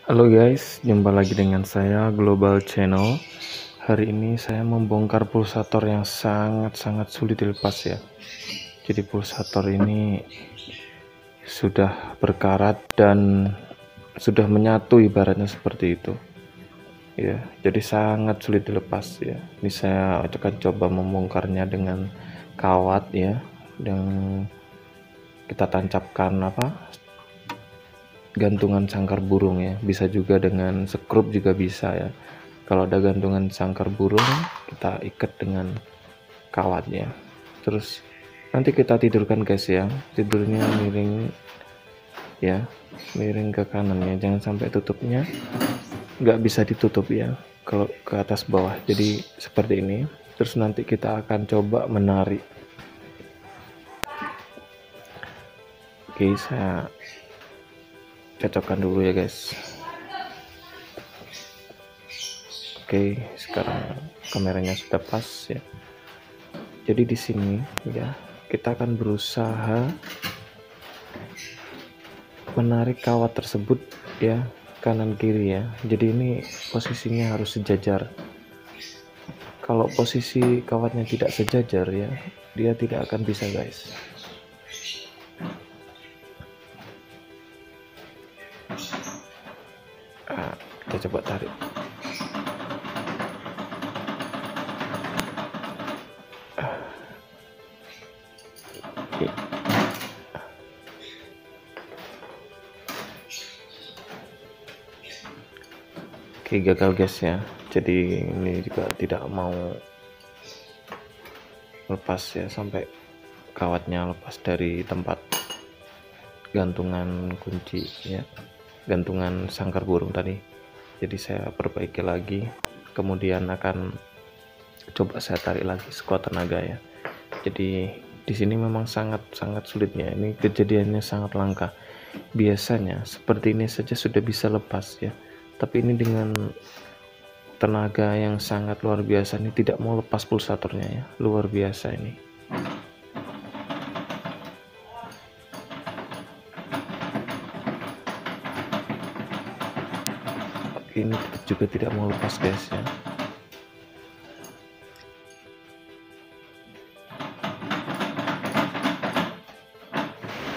Halo guys, jumpa lagi dengan saya Global Channel. Hari ini saya membongkar pulsator yang sangat sulit dilepas ya. Jadi pulsator ini sudah berkarat dan sudah menyatu, ibaratnya seperti itu. Ya, jadi sangat sulit dilepas ya. Ini saya akan coba membongkarnya dengan kawat ya, dan kita tancapkan gantungan sangkar burung ya. Bisa juga dengan sekrup juga bisa ya. Kalau ada gantungan sangkar burung, kita ikat dengan kawatnya. Terus nanti kita tidurkan guys ya. Tidurnya miring ya, miring ke kanannya, jangan sampai tutupnya nggak bisa ditutup ya kalau ke atas bawah. Jadi seperti ini. Terus nanti kita akan coba menarik. Oke, saya cocokkan dulu ya guys. Oke, sekarang kameranya sudah pas ya. Jadi di sini ya, kita akan berusaha menarik kawat tersebut ya, kanan kiri ya. Jadi ini posisinya harus sejajar. Kalau posisi kawatnya tidak sejajar ya, dia tidak akan bisa guys. Kita coba tarik. Oke, gagal guys ya. Jadi ini juga tidak mau lepas ya, sampai kawatnya lepas dari tempat gantungan kunci ya, gantungan sangkar burung tadi. Jadi saya perbaiki lagi, kemudian akan coba saya tarik lagi sekuat tenaga ya. Jadi di sini memang sangat sulitnya. Ini kejadiannya sangat langka. Biasanya seperti ini saja sudah bisa lepas ya, tapi ini dengan tenaga yang sangat luar biasa, ini tidak mau lepas pulsatornya ya, luar biasa ini. Ini juga tidak mau lepas guys ya.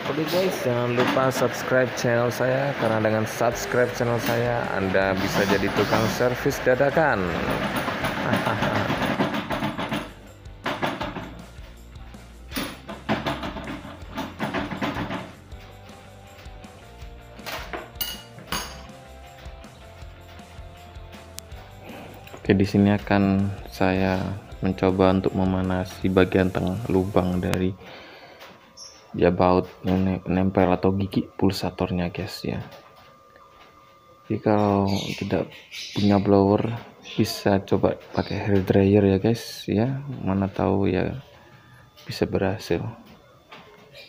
Oke guys, jangan lupa subscribe channel saya, karena dengan subscribe channel saya Anda bisa jadi tukang servis dadakan. Oke, di sini akan saya mencoba untuk memanasi bagian tengah lubang dari baut yang nempel atau gigi pulsatornya guys ya. Jadi kalau tidak punya blower, bisa coba pakai hair dryer ya guys ya, mana tahu ya bisa berhasil.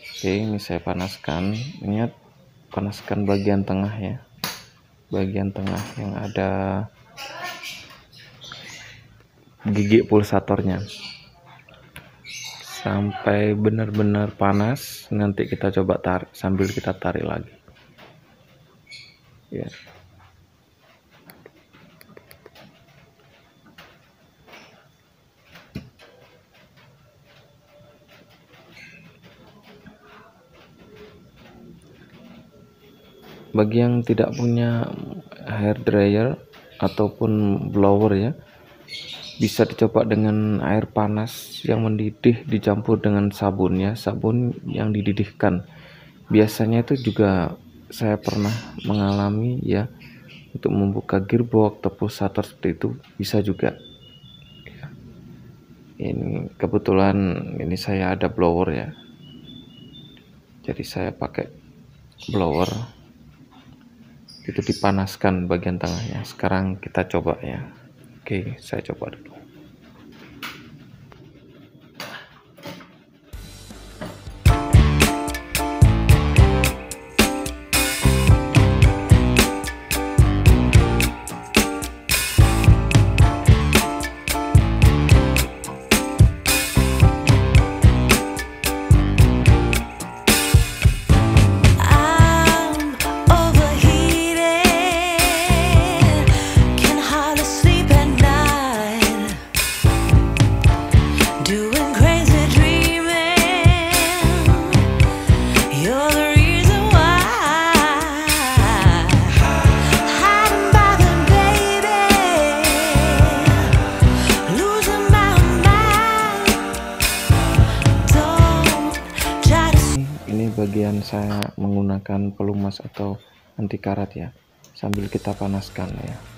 Oke, ini saya panaskan. Ingat, panaskan bagian tengah ya, bagian tengah yang ada gigi pulsatornya sampai benar-benar panas. Nanti kita coba tarik, sambil kita tarik lagi ya. Bagi yang tidak punya hair dryer ataupun blower ya, bisa dicoba dengan air panas yang mendidih dicampur dengan sabun ya, sabun yang dididihkan. Biasanya itu juga saya pernah mengalami ya, untuk membuka gearbox atau pulsator seperti itu bisa juga. Ini kebetulan ini saya ada blower ya, jadi saya pakai blower, itu dipanaskan bagian tengahnya. Sekarang kita coba ya. Oke, saya coba dulu. saya menggunakan pelumas atau anti karat ya, sambil kita panaskan ya.